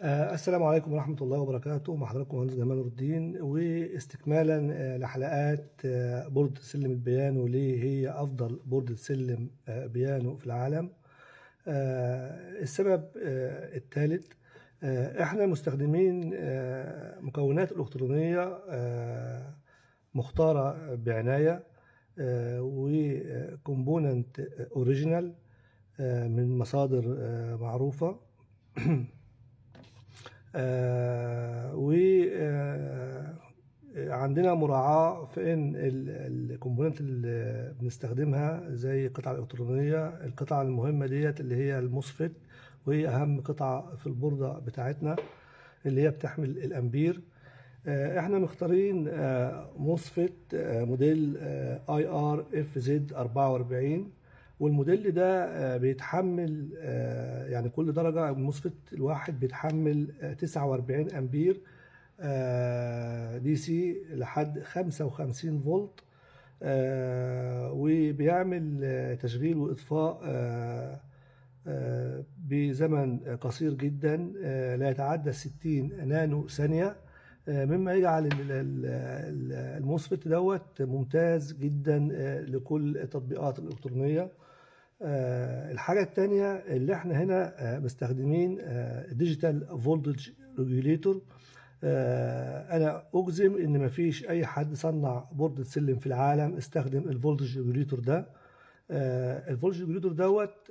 السلام عليكم ورحمة الله وبركاته. مع حضراتكم مهندس جمال نور الدين، واستكمالا لحلقات بوردة سلم البيانو، ليه هي أفضل بوردة سلم بيانو في العالم. السبب الثالث، احنا مستخدمين مكونات إلكترونية مختارة بعناية، وكومبوننت اوريجينال من مصادر معروفة. وعندنا مراعاة في ان الكومبوننت اللي بنستخدمها زي القطعة الإلكترونية، القطعة المهمة ديت اللي هي الموسفيت، وهي أهم قطعة في البوردة بتاعتنا اللي هي بتحمل الأمبير. احنا مختارين موسفيت موديل IR FZ 44، والموديل ده بيتحمل يعني كل درجة الموسفيت الواحد بيتحمل 49 أمبير دي سي لحد 55 فولت، وبيعمل تشغيل وإطفاء بزمن قصير جدا لا يتعدى 60 نانو ثانية، مما يجعل الموسفيت دوت ممتاز جدا لكل التطبيقات الإلكترونية. الحاجة التانية اللي احنا هنا مستخدمين ديجيتال فولتج ريجوليتور. انا اجزم ان مفيش اي حد صنع بوردة سلم في العالم استخدم الفولتج ريجوليتور ده. الفولتج ريجوليتور دوت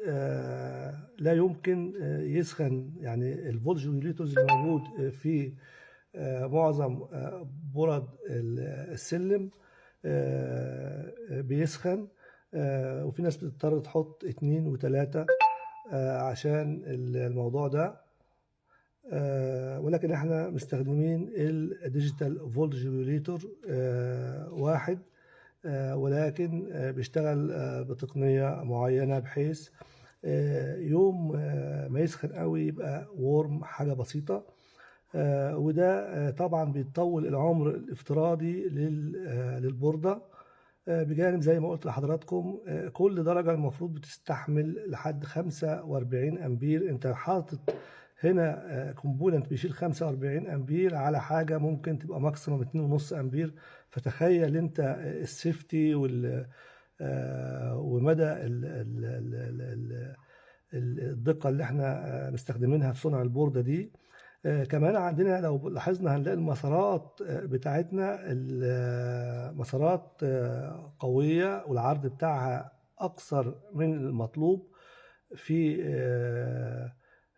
لا يمكن يسخن، يعني الفولتج ريجوليتورز الموجود في معظم برد السلم بيسخن، وفي ناس بتضطر تحط 2 و3 عشان الموضوع ده، ولكن احنا مستخدمين الديجيتال فولتج ريجوليتور واحد، ولكن بيشتغل بتقنية معينة بحيث يوم ما يسخن قوي يبقى وورم حاجة بسيطة، وده طبعا بيطول العمر الافتراضي للبوردة. بجانب زي ما قلت لحضراتكم كل درجة المفروض بتستحمل لحد 45 أمبير. انت حاطط هنا كومبوننت بيشيل 45 أمبير على حاجة ممكن تبقى ماكسيموم 2.5 أمبير، فتخيل انت السيفتي ومدى الدقة اللي احنا مستخدمينها في صنع البوردة دي. كمان عندنا لو لاحظنا هنلاقي المسارات بتاعتنا مسارات قوية، والعرض بتاعها أقصر من المطلوب في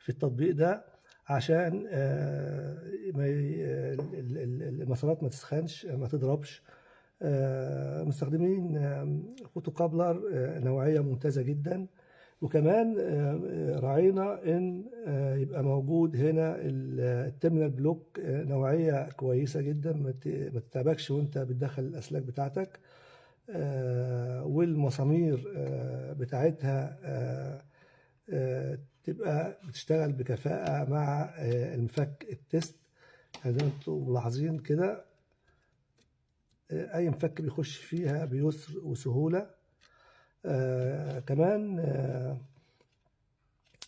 التطبيق ده، عشان المسارات ما تسخنش ما تضربش. مستخدمين فوتوكابلر نوعية ممتازة جدا، وكمان راعينا ان يبقى موجود هنا التيرمينال بلوك نوعية كويسة جدا ما تتعبكش وانت بتدخل الاسلاك بتاعتك، والمسامير بتاعتها تبقى بتشتغل بكفاءة مع المفك التست. يعني زي ما انتم ملاحظين كده اي مفك بيخش فيها بيسر وسهولة. كمان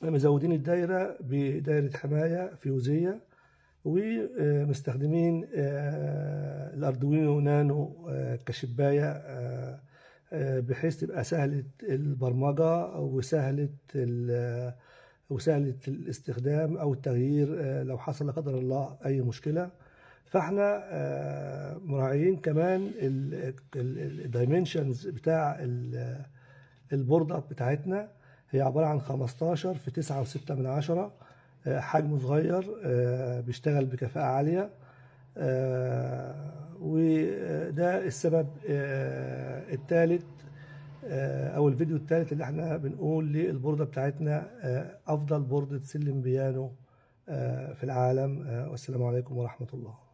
مزودين الدايرة بدايرة حماية فيوزية، ومستخدمين الأردوينو نانو كشباية بحيث تبقى سهلة البرمجة وسهلة الاستخدام أو التغيير لو حصل لا قدر الله أي مشكلة. فاحنا مراعيين كمان الدايمنشنز بتاع البوردة بتاعتنا، هي عبارة عن 15 في 9.6، حجمه صغير بيشتغل بكفاءة عالية، وده السبب الثالث أو الفيديو الثالث اللي احنا بنقول للبوردة بتاعتنا أفضل بوردة سلم بيانو في العالم. والسلام عليكم ورحمة الله.